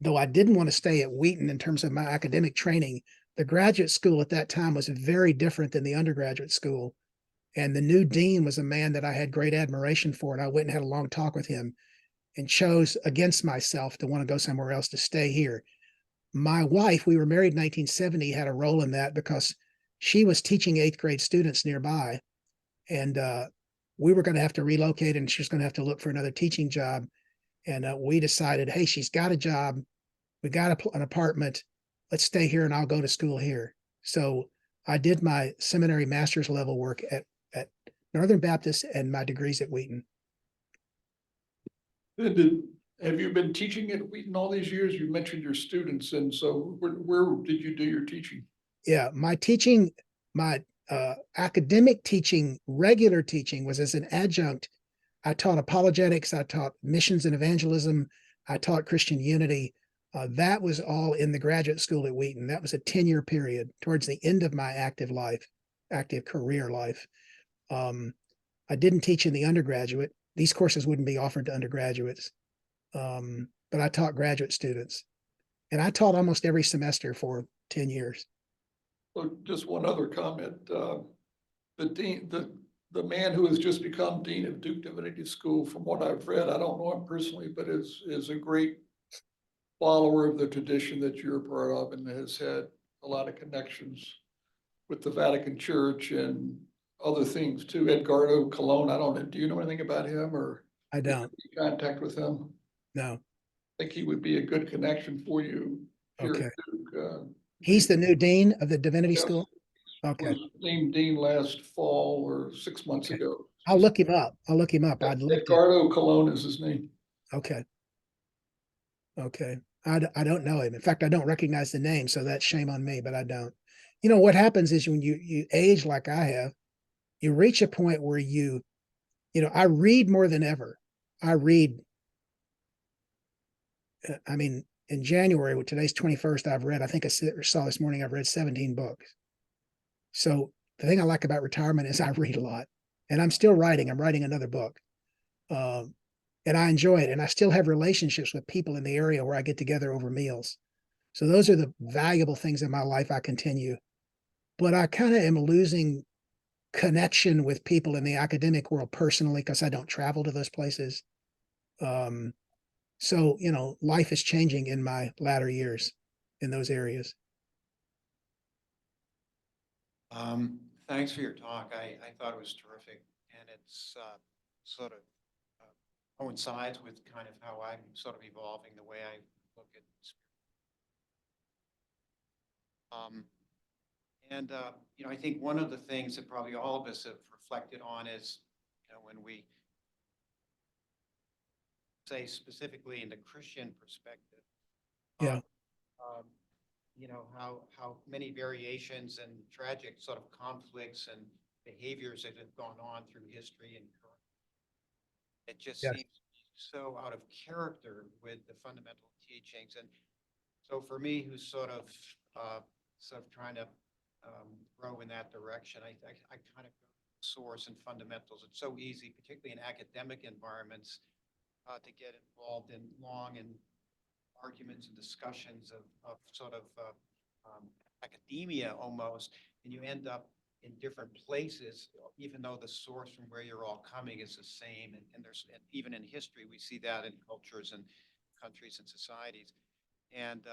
though I didn't want to stay at Wheaton in terms of my academic training, the graduate school at that time was very different than the undergraduate school. And the new dean was a man that I had great admiration for. And I went and had a long talk with him and chose against myself to want to go somewhere else to stay here. My wife, we were married in 1970, had a role in that because she was teaching 8th grade students nearby. And we were going to have to relocate and she was going to have to look for another teaching job. And we decided, hey, she's got a job. We got an apartment. Let's stay here and I'll go to school here. So I did my seminary master's level work at Northern Baptist and my degrees at Wheaton. Have you been teaching at Wheaton all these years? You mentioned your students, and so where did you do your teaching? Yeah, my academic teaching, regular teaching was as an adjunct. I taught apologetics, I taught missions and evangelism, I taught Christian unity. That was all in the graduate school at Wheaton. That was a 10-year period towards the end of my active life. active career life. I didn't teach in the undergraduate. These courses wouldn't be offered to undergraduates. But I taught graduate students, and I taught almost every semester for 10 years. So just one other comment. The dean, the man who has just become dean of Duke Divinity School, from what I've read, I don't know him personally, but is a great follower of the tradition that you're a part of, and has had a lot of connections with the Vatican Church and other things too. Edgardo Colon, I don't know, do you know anything about him, or I don't. contact with him? No. I think he would be a good connection for you here Okay. at Duke. He's the new dean of the Divinity Yes. School. Okay. Was named dean last fall or 6 months Okay. ago. I'll look him up. I'll look him up. I'd love to. Edgardo Colon is his name. Okay. Okay. I don't know him. In fact, I don't recognize the name, so that's shame on me, but I don't. You know, what happens is when you age like I have, you reach a point where I read more than ever. I read, I mean, in January, today's 21st, I think I saw this morning, I've read 17 books. So the thing I like about retirement is I read a lot, and I'm still writing. I'm writing another book. And I enjoy it. And I still have relationships with people in the area where I get together over meals. So those are the valuable things in my life I continue. But I kind of am losing connection with people in the academic world personally because I don't travel to those places. So, life is changing in my latter years in those areas. Thanks for your talk. I thought it was terrific, and it's sort of coincides with kind of how I'm sort of evolving the way I look at I think one of the things that probably all of us have reflected on is, when we say specifically in the Christian perspective, Yeah. how many variations and tragic sort of conflicts and behaviors that have gone on through history and current. It just Yes. seems so out of character with the fundamental teachings. And so for me, who's sort of trying to grow in that direction, I kind of go to source and fundamentals. It's so easy, particularly in academic environments, to get involved in long and arguments and discussions of sort of academia almost, and you end up in different places, even though the source from where you're all coming is the same. And there's, and even in history, we see that in cultures and countries and societies. And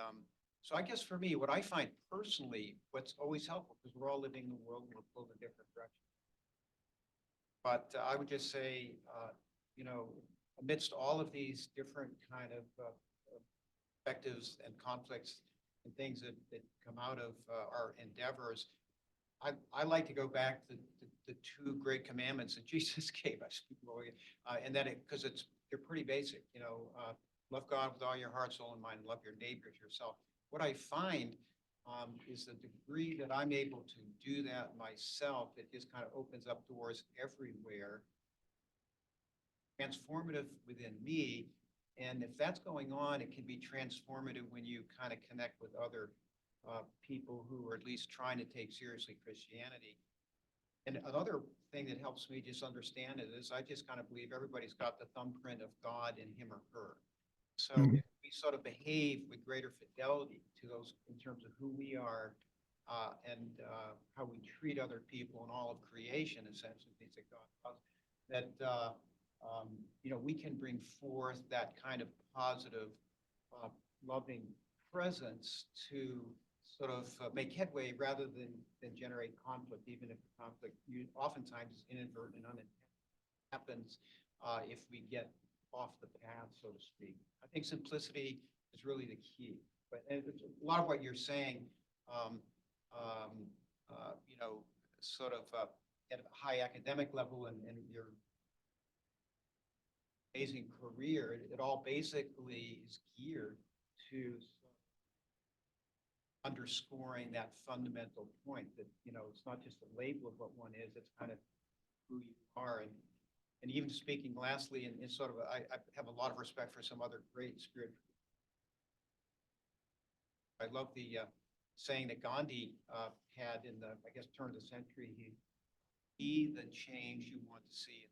so I guess for me, what I find personally, what's always helpful, because we're all living in a world where we're pulled in different directions. But I would just say, amidst all of these different kind of perspectives and conflicts and things that come out of our endeavors, I like to go back to the two great commandments that Jesus gave us, and that because they're pretty basic. Love God with all your heart, soul, and mind. Love your neighbor as yourself. What I find is the degree that I'm able to do that myself, it just kind of opens up doors everywhere, transformative within me. And if that's going on, it can be transformative when you kind of connect with other people who are at least trying to take seriously Christianity. And another thing that helps me just understand it is I just kind of believe everybody's got the thumbprint of God in him or her. So if we sort of behave with greater fidelity to those in terms of who we are and how we treat other people and all of creation, essentially, things that God does, that we can bring forth that kind of positive, loving presence to sort of make headway rather than generate conflict, even if the conflict oftentimes is inadvertent and unintended happens if we get off the path, so to speak. I think simplicity is really the key. But a lot of what you're saying, sort of at a high academic level and your amazing career, it all basically is geared to underscoring that fundamental point that, it's not just a label of what one is, it's kind of who you are. And even speaking lastly, in sort of, I have a lot of respect for some other great spiritual. I love the saying that Gandhi had in the, I guess, turn of the century, be the change you want to see.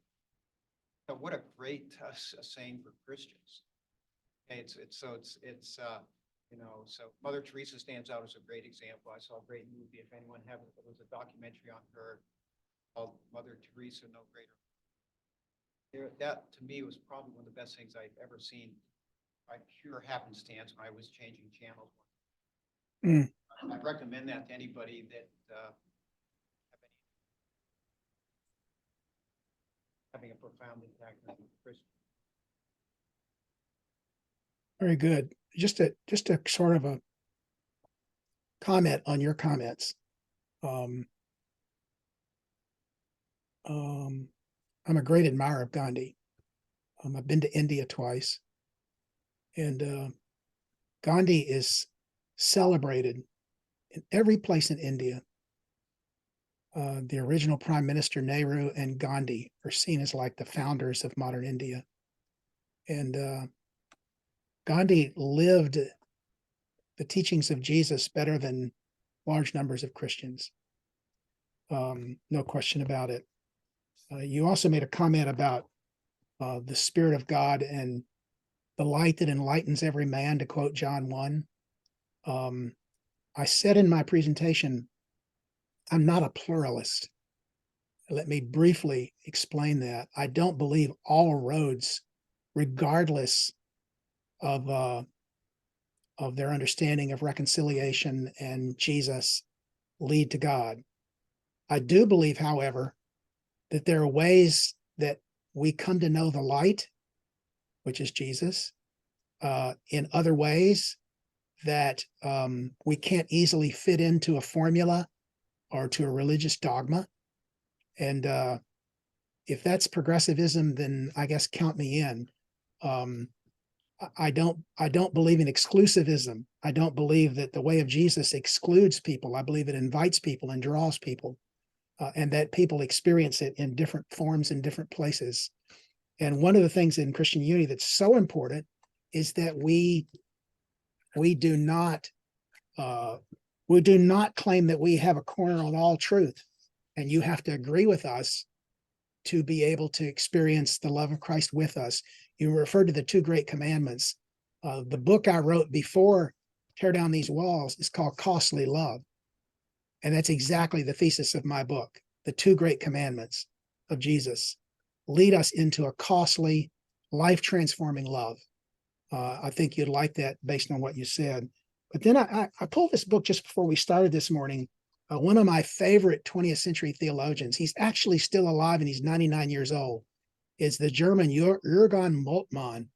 So what a great saying for Christians. Okay, so Mother Teresa stands out as a great example. I saw a great movie. If anyone haven't, there was a documentary on her called Mother Teresa, No Greater. That to me was probably one of the best things I've ever seen by pure happenstance when I was changing channels. Mm. I recommend that to anybody that having a profound impact on Christian. Very good. Just a sort of a comment on your comments. I'm a great admirer of Gandhi. I've been to India twice, and Gandhi is celebrated in every place in India. The original Prime Minister Nehru and Gandhi are seen as like the founders of modern India. And Gandhi lived the teachings of Jesus better than large numbers of Christians. No question about it. You also made a comment about the Spirit of God and the light that enlightens every man, to quote John 1. I said in my presentation, I'm not a pluralist. Let me briefly explain that. I don't believe all roads, regardless of their understanding of reconciliation and Jesus, lead to God. I do believe, however, that there are ways that we come to know the light, which is Jesus, in other ways that we can't easily fit into a formula or to a religious dogma. And if that's progressivism, then I guess count me in. I don't believe in exclusivism. I don't believe that the way of Jesus excludes people. I believe it invites people and draws people, and that people experience it in different forms in different places. And one of the things in Christian unity that's so important is that we do not claim that we have a corner on all truth, and you have to agree with us to be able to experience the love of Christ with us. You referred to the two great commandments. The book I wrote before Tear Down These Walls is called Costly Love. And that's exactly the thesis of my book. The two great commandments of Jesus lead us into a costly, life-transforming love. I think you'd like that based on what you said. But then I pulled this book just before we started this morning. One of my favorite 20th century theologians, he's actually still alive and he's 99 years old, is the German Jürgen Moltmann.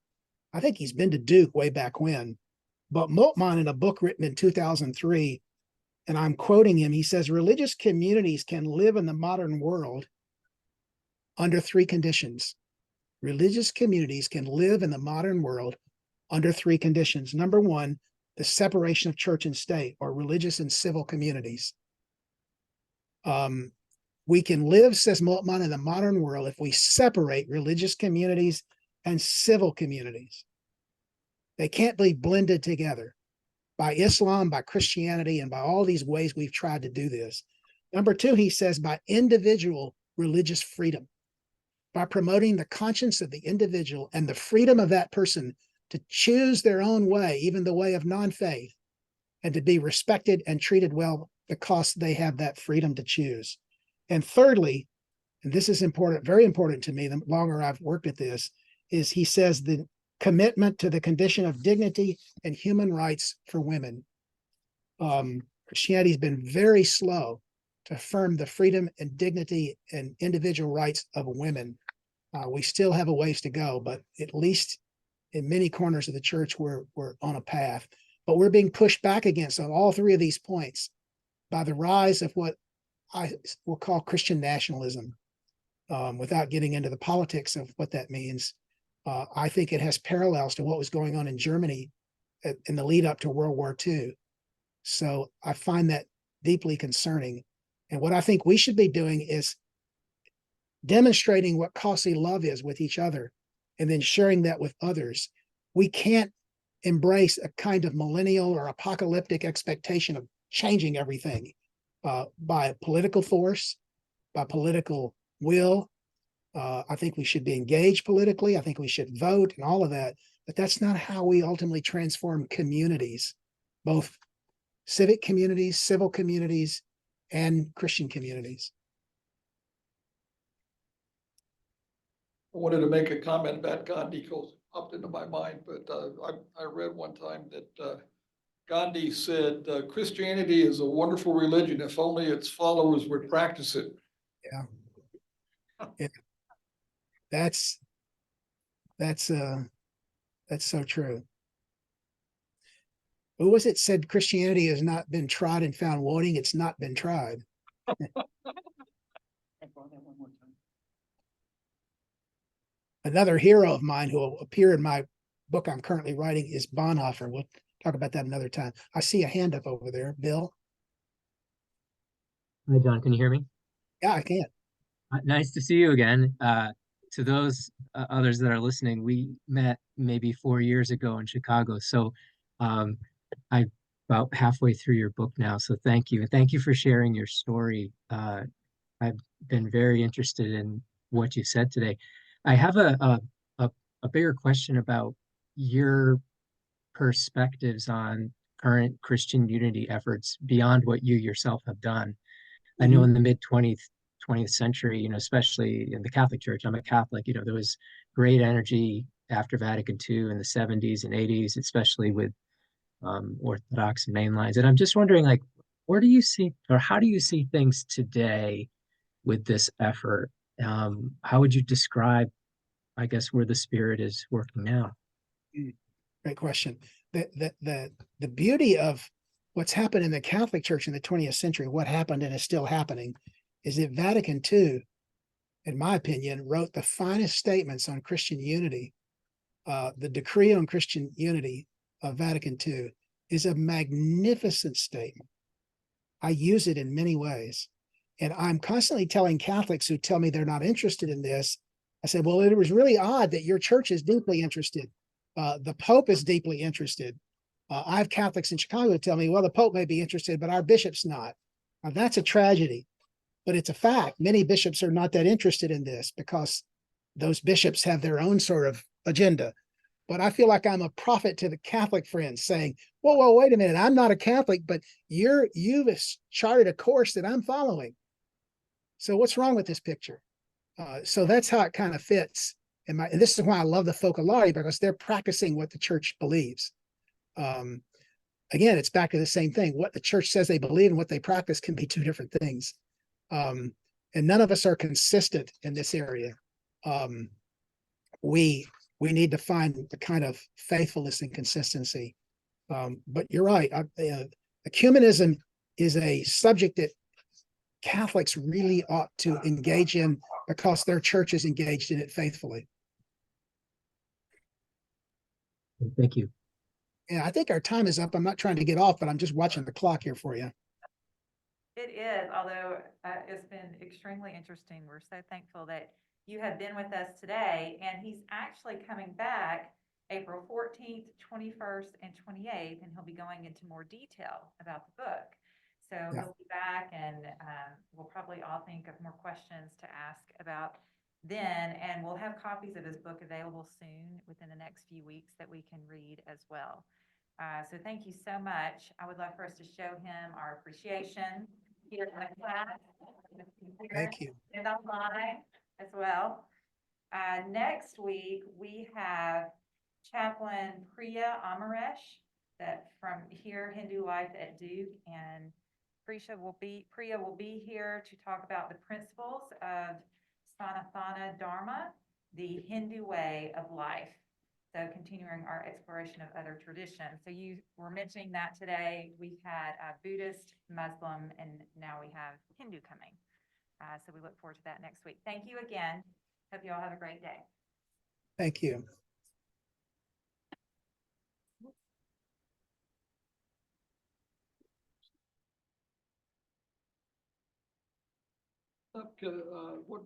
I think he's been to Duke way back when. But Moltmann, in a book written in 2003, and I'm quoting him, he says, religious communities can live in the modern world under three conditions. Religious communities can live in the modern world under three conditions. Number one, the separation of church and state, or religious and civil communities. We can live, says Moltmann, in the modern world if we separate religious communities and civil communities. They can't be blended together by Islam, by Christianity, and by all these ways we've tried to do this. Number two, he says, by individual religious freedom, by promoting the conscience of the individual and the freedom of that person to choose their own way, even the way of non-faith, and to be respected and treated well because they have that freedom to choose. And thirdly, and this is important, very important to me, the longer I've worked at this, is he says the commitment to the condition of dignity and human rights for women. Christianity has been very slow to affirm the freedom and dignity and individual rights of women. We still have a ways to go, but at least in many corners of the church, we're on a path. But we're being pushed back against on all three of these points by the rise of what I will call Christian nationalism. Without getting into the politics of what that means, I think it has parallels to what was going on in Germany in the lead up to World War II. So I find that deeply concerning. And what I think we should be doing is demonstrating what costly love is with each other and then sharing that with others. We can't embrace a kind of millennial or apocalyptic expectation of changing everything by political force, by political will. I think we should be engaged politically. I think we should vote and all of that. But that's not how we ultimately transform communities, both civic communities, civil communities, and Christian communities. I wanted to make a comment about Gandhi, because it popped into my mind, but I read one time that Gandhi said, Christianity is a wonderful religion if only its followers would practice it. Yeah. Yeah. That's so true. Who was it said Christianity has not been tried and found wanting? It's not been tried. Another hero of mine who will appear in my book I'm currently writing is Bonhoeffer. We'll talk about that another time. I see a hand up over there, Bill. Hi, John. Can you hear me? Yeah, I can. Nice to see you again. To those others that are listening, we met maybe 4 years ago in Chicago. So um, I'm about halfway through your book now. So thank you. And thank you for sharing your story. I've been very interested in what you said today. I have a bigger question about your perspectives on current Christian unity efforts beyond what you yourself have done. I know in the mid 20th century, especially in the Catholic Church, I'm a Catholic, there was great energy after Vatican II in the 70s and 80s, especially with Orthodox mainlines. And I'm just wondering, like, where do you see, or how do you see things today with this effort? How would you describe, I guess, where the Spirit is working now? Great question. The beauty of what's happened in the Catholic Church in the 20th century, what happened and is still happening, is that Vatican II, in my opinion, wrote the finest statements on Christian unity. The decree on Christian unity of Vatican II is a magnificent statement. I use it in many ways. And I'm constantly telling Catholics who tell me they're not interested in this, I said, well, it was really odd that your church is deeply interested. The Pope is deeply interested. I have Catholics in Chicago who tell me, well, the Pope may be interested, but our bishop's not. Now, that's a tragedy, but it's a fact. Many bishops are not that interested in this because those bishops have their own sort of agenda. But I feel like I'm a prophet to the Catholic friends saying, whoa, wait a minute. I'm not a Catholic, but you've charted a course that I'm following. So what's wrong with this picture? So that's how it kind of fits. And this is why I love the Focolari, because they're practicing what the church believes. Again, it's back to the same thing. What the church says they believe and what they practice can be two different things. And none of us are consistent in this area. We need to find the kind of faithfulness and consistency. But you're right. Ecumenism is a subject that Catholics really ought to engage in because their church is engaged in it faithfully. Thank you. Yeah, I think our time is up. I'm not trying to get off, but I'm just watching the clock here for you. It is, although it's been extremely interesting. We're so thankful that you have been with us today, and he's actually coming back April 14th, 21st, and 28th, and he'll be going into more detail about the book. So he'll be back, and we'll probably all think of more questions to ask about then, and we'll have copies of his book available soon within the next few weeks that we can read as well. So thank you so much. I would love for us to show him our appreciation here in the class. Thank you. And online as well. Next week, we have Chaplain Priya Amaresh that from here, Hindu Life at Duke, and Priya will be here to talk about the principles of Sanatana Dharma, the Hindu way of life. So continuing our exploration of other traditions. So you were mentioning that today. We've had Buddhist, Muslim, and now we have Hindu coming. So we look forward to that next week. Thank you again. Hope you all have a great day. Thank you. Okay, what